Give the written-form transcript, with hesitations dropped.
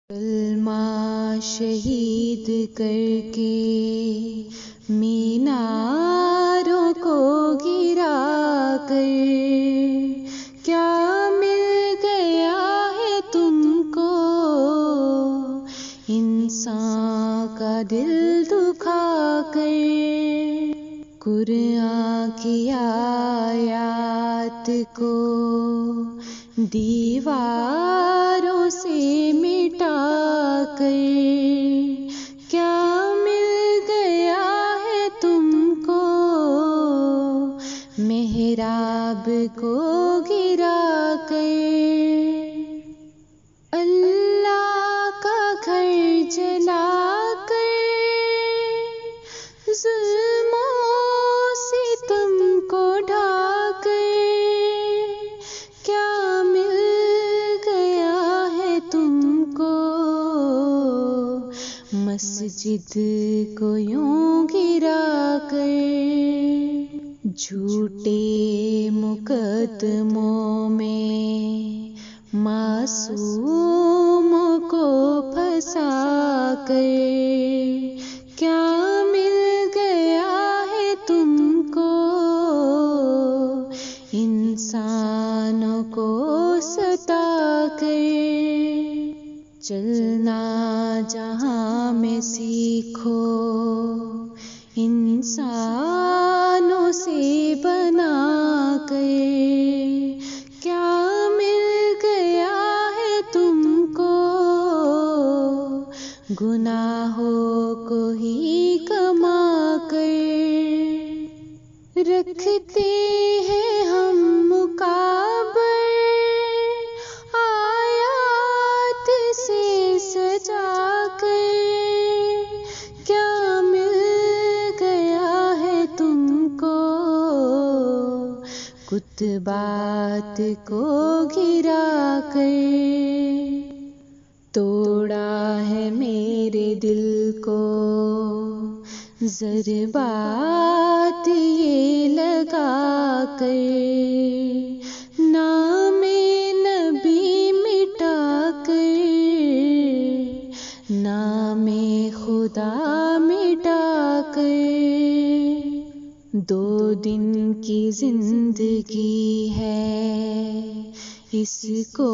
کلمہ شہید کر کے میناروں کو گرا کر کیا مل گیا ہے تم کو، انسان کا دل دکھا کر۔ قرآن کی آیات کو دیواروں سے مٹا کر کیا مل گیا ہے تم کو، محراب کو گرا کر۔ اللہ کا گھر جلا کر ظلم و ستم کو ڈھا کر کیا مل گیا ہے تم کو، مسجد کو یوں گرا کر۔ جھوٹے مقدموں میں معصوموں کو پھنسا کر کیا مل گیا ہے تم کو، انسانوں کو ستا کر۔ چلنا جہاں میں سیکھو، انسانوں سے بنا کر کیا مل گیا ہے تم کو، گناہوں کو ہی کما کر۔ رکھتے ہیں ہم مقابر آیات سے سجا کر کیا مل گیا ہے تم کو، کتبات کو گرا کر۔ توڑا ہے میرے دل کو ضربات یہ لگا کر، نام نبی مٹا کر نام خدا مٹا کر۔ 2 دن کی زندگی ہے، اس کو